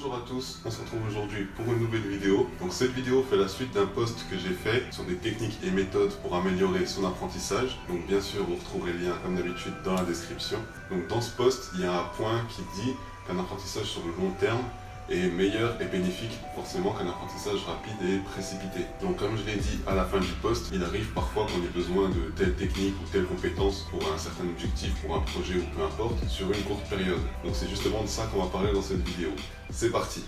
Bonjour à tous, on se retrouve aujourd'hui pour une nouvelle vidéo. Donc cette vidéo fait la suite d'un post que j'ai fait sur des techniques et méthodes pour améliorer son apprentissage. Donc bien sûr vous retrouverez le lien comme d'habitude dans la description. Donc dans ce post il y a un point qui dit qu'un apprentissage sur le long terme est meilleur et bénéfique forcément qu'un apprentissage rapide et précipité. Donc comme je l'ai dit à la fin du post, il arrive parfois qu'on ait besoin de telle technique ou telle compétence pour un certain objectif, pour un projet ou peu importe, sur une courte période. Donc c'est justement de ça qu'on va parler dans cette vidéo. C'est parti!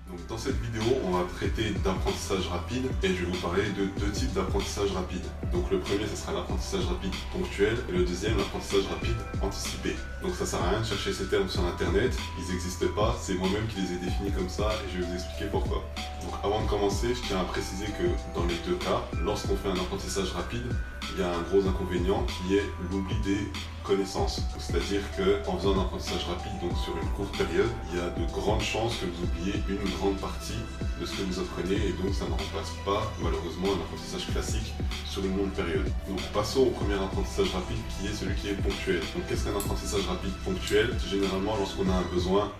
Donc dans cette vidéo, on va traiter d'apprentissage rapide et je vais vous parler de deux types d'apprentissage rapide. Donc le premier, ce sera l'apprentissage rapide ponctuel et le deuxième, l'apprentissage rapide anticipé. Donc ça sert à rien de chercher ces termes sur internet, ils n'existent pas, c'est moi-même qui les ai définis comme ça et je vais vous expliquer pourquoi. Donc avant de commencer, je tiens à préciser que dans les deux cas, lorsqu'on fait un apprentissage rapide, il y a un gros inconvénient qui est l'oubli des connaissances. C'est-à-dire qu'en faisant un apprentissage rapide, donc sur une courte période, il y a de grandes chances que vous oubliez une grande partie de ce que vous apprenez et donc ça ne remplace pas malheureusement un apprentissage classique sur une longue période. Donc passons au premier apprentissage rapide qui est celui qui est ponctuel. Donc qu'est-ce qu'un apprentissage rapide ponctuel? Généralement lorsqu'on a un besoin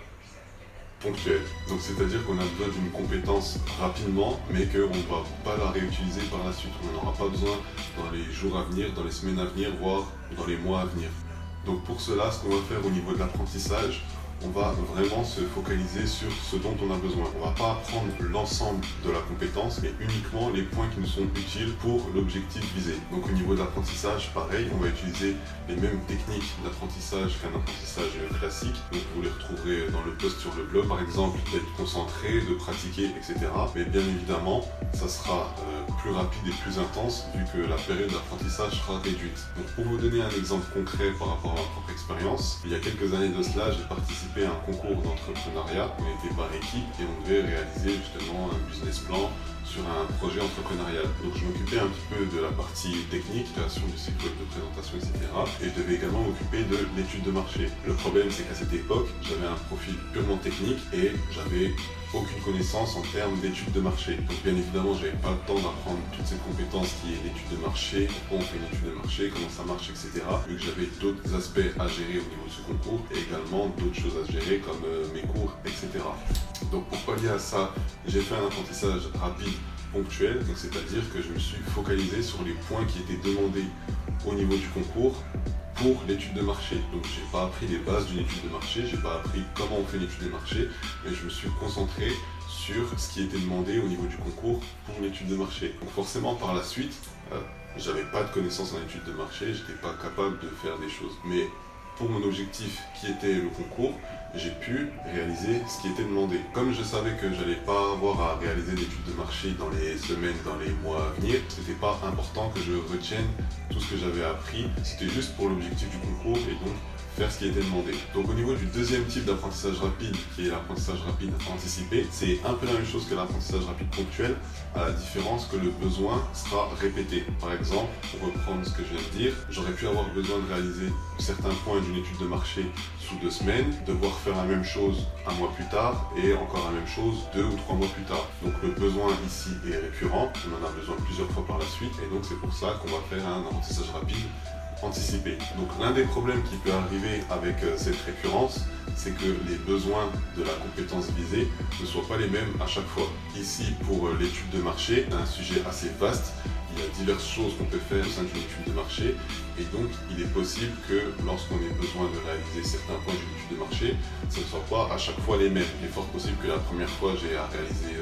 ponctuel. Donc c'est-à-dire qu'on a besoin d'une compétence rapidement mais qu'on ne va pas la réutiliser par la suite. On n'en aura pas besoin dans les jours à venir, dans les semaines à venir, voire dans les mois à venir. Donc pour cela, ce qu'on va faire au niveau de l'apprentissage, on va vraiment se focaliser sur ce dont on a besoin. On ne va pas apprendre l'ensemble de la compétence, mais uniquement les points qui nous sont utiles pour l'objectif visé. Donc au niveau de l'apprentissage, pareil, on va utiliser les mêmes techniques d'apprentissage qu'un apprentissage classique. Donc vous les retrouverez dans le post sur le blog, par exemple, d'être concentré, de pratiquer, etc. Mais bien évidemment, ça sera plus rapide et plus intense vu que la période d'apprentissage sera réduite. Donc pour vous donner un exemple concret par rapport à ma propre expérience, il y a quelques années de cela, j'ai participé à un concours d'entrepreneuriat. On était par équipe et on devait réaliser justement un business plan sur un projet entrepreneurial. Donc je m'occupais un petit peu de la partie technique, création du site web de présentation, etc. Et je devais également m'occuper de l'étude de marché. Le problème c'est qu'à cette époque, j'avais un profil purement technique et j'avais aucune connaissance en termes d'études de marché. Donc bien évidemment, j'avais pas le temps d'apprendre toutes ces compétences qui est l'étude de marché, pourquoi on fait une étude de marché, comment ça marche, etc. Vu que j'avais d'autres aspects à gérer au niveau de ce concours et également d'autres choses à gérer comme mes cours, etc. Donc pour pallier à ça, j'ai fait un apprentissage rapide ponctuel, donc c'est-à-dire que je me suis focalisé sur les points qui étaient demandés au niveau du concours pour l'étude de marché. Donc j'ai pas appris les bases d'une étude de marché, j'ai pas appris comment on fait une étude de marché, mais je me suis concentré sur ce qui était demandé au niveau du concours pour une étude de marché. Donc forcément par la suite, j'avais pas de connaissances en étude de marché, j'étais pas capable de faire des choses. Mais pour mon objectif qui était le concours, j'ai pu réaliser ce qui était demandé. Comme je savais que j'allais pas avoir à réaliser d'études de marché dans les semaines, dans les mois à venir, c'était pas important que je retienne tout ce que j'avais appris, c'était juste pour l'objectif du concours et donc faire ce qui était demandé. Donc au niveau du deuxième type d'apprentissage rapide, qui est l'apprentissage rapide anticipé, c'est un peu la même chose que l'apprentissage rapide ponctuel, à la différence que le besoin sera répété. Par exemple, pour reprendre ce que je viens de dire, j'aurais pu avoir besoin de réaliser certains points d'une étude de marché sous 2 semaines, devoir faire la même chose un mois plus tard et encore la même chose 2 ou 3 mois plus tard. Donc le besoin ici est récurrent, on en a besoin plusieurs fois par la suite et donc c'est pour ça qu'on va faire un apprentissage rapide anticipé. Donc l'un des problèmes qui peut arriver avec cette récurrence, c'est que les besoins de la compétence visée ne soient pas les mêmes à chaque fois. Ici, pour l'étude de marché, c'est un sujet assez vaste. Il y a diverses choses qu'on peut faire au sein d'une étude de marché et donc il est possible que lorsqu'on ait besoin de réaliser certains points d'une étude de marché, ce ne soit pas à chaque fois les mêmes. Il est fort possible que la première fois j'ai à réaliser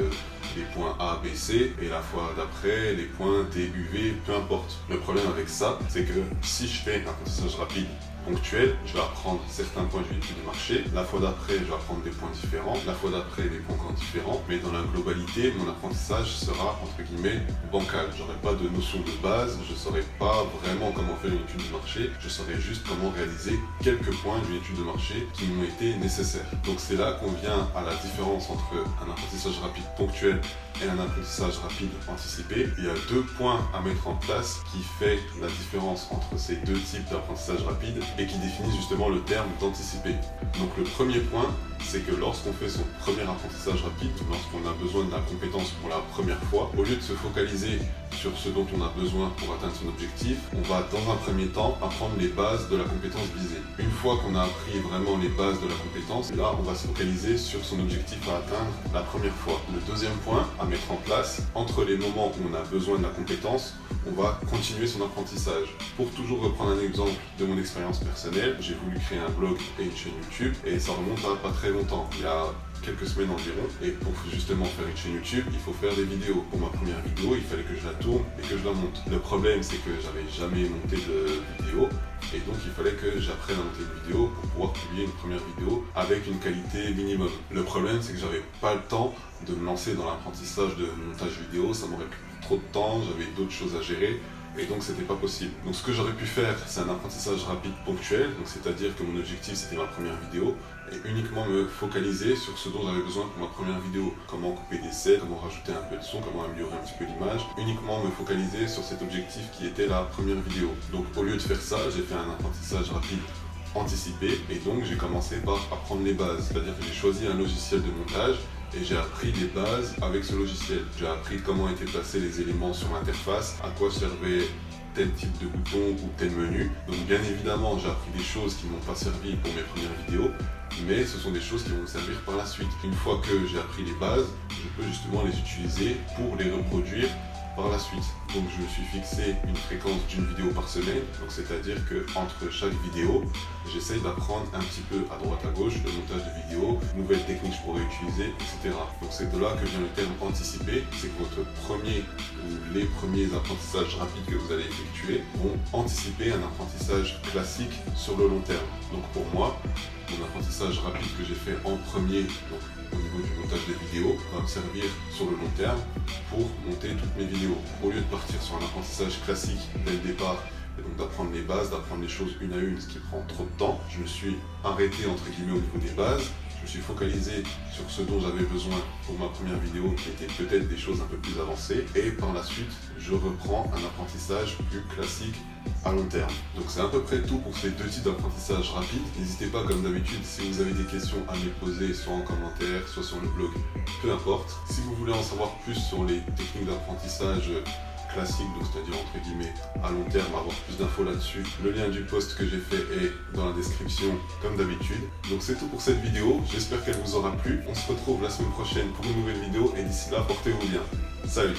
les points A, B, C et la fois d'après les points D, U, V, peu importe. Le problème avec ça, c'est que si je fais un apprentissage rapide ponctuel, je vais apprendre certains points d'une étude de marché, la fois d'après je vais apprendre des points différents, la fois d'après des points encore différents, mais dans la globalité mon apprentissage sera entre guillemets bancal. J'aurai pas de notion de base, je saurai pas vraiment comment faire une étude de marché, je saurai juste comment réaliser quelques points d'une étude de marché qui m'ont été nécessaires. Donc c'est là qu'on vient à la différence entre un apprentissage rapide ponctuel et un apprentissage rapide anticipé, il y a 2 points à mettre en place qui fait la différence entre ces 2 types d'apprentissage rapide et qui définissent justement le terme d'anticipé. Donc le premier point, c'est que lorsqu'on fait son premier apprentissage rapide, lorsqu'on a besoin de la compétence pour la première fois, au lieu de se focaliser sur ce dont on a besoin pour atteindre son objectif, on va dans un premier temps apprendre les bases de la compétence visée. Une fois qu'on a appris vraiment les bases de la compétence, là on va se focaliser sur son objectif à atteindre la première fois. Le deuxième point à mettre en place, entre les moments où on a besoin de la compétence, on va continuer son apprentissage. Pour toujours reprendre un exemple de mon expérience personnelle, j'ai voulu créer un blog et une chaîne YouTube et ça remonte à pas très longtemps, il y a quelques semaines environ, et pour justement faire une chaîne YouTube, il faut faire des vidéos. Pour ma première vidéo, il fallait que je la tourne et que je la monte. Le problème, c'est que j'avais jamais monté de vidéo, et donc il fallait que j'apprenne à monter une vidéo pour pouvoir publier une première vidéo avec une qualité minimum. Le problème, c'est que j'avais pas le temps de me lancer dans l'apprentissage de montage vidéo, ça m'aurait pris trop de temps, j'avais d'autres choses à gérer, et donc c'était pas possible. Donc ce que j'aurais pu faire, c'est un apprentissage rapide ponctuel, donc c'est-à-dire que mon objectif c'était ma première vidéo, et uniquement me focaliser sur ce dont j'avais besoin pour ma première vidéo. Comment couper des scènes, comment rajouter un peu de son, comment améliorer un petit peu l'image. Uniquement me focaliser sur cet objectif qui était la première vidéo. Donc au lieu de faire ça, j'ai fait un apprentissage rapide anticipé, et donc j'ai commencé par apprendre les bases. C'est-à-dire que j'ai choisi un logiciel de montage, et j'ai appris les bases avec ce logiciel. J'ai appris comment étaient placés les éléments sur l'interface, à quoi servait tel type de bouton ou tel menu. Donc bien évidemment, j'ai appris des choses qui ne m'ont pas servi pour mes premières vidéos, mais ce sont des choses qui vont me servir par la suite. Une fois que j'ai appris les bases, je peux justement les utiliser pour les reproduire par la suite. Donc je me suis fixé une fréquence d'une vidéo par semaine, donc c'est-à-dire que entre chaque vidéo, j'essaye d'apprendre un petit peu à droite à gauche le montage de vidéos, nouvelles techniques que je pourrais utiliser, etc. Donc c'est de là que vient le terme anticipé, c'est que votre premier ou les premiers apprentissages rapides que vous allez effectuer vont anticiper un apprentissage classique sur le long terme. Donc pour moi, mon apprentissage rapide que j'ai fait en premier, donc au niveau du montage des vidéos, va me servir sur le long terme pour monter toutes mes vidéos. Au lieu de partir sur un apprentissage classique dès le départ, et donc d'apprendre les bases, d'apprendre les choses une à une, ce qui prend trop de temps, je me suis arrêté entre guillemets au niveau des bases. Je me suis focalisé sur ce dont j'avais besoin pour ma première vidéo, qui était peut-être des choses un peu plus avancées, et par la suite, je reprends un apprentissage plus classique à long terme. Donc c'est à peu près tout pour ces 2 types d'apprentissage rapide. N'hésitez pas, comme d'habitude, si vous avez des questions à me poser, soit en commentaire, soit sur le blog, peu importe. Si vous voulez en savoir plus sur les techniques d'apprentissage classique, donc c'est-à-dire entre guillemets à long terme, avoir plus d'infos là-dessus, le lien du post que j'ai fait est dans la description comme d'habitude. Donc c'est tout pour cette vidéo, j'espère qu'elle vous aura plu. On se retrouve la semaine prochaine pour une nouvelle vidéo, et d'ici là, portez-vous bien. Salut!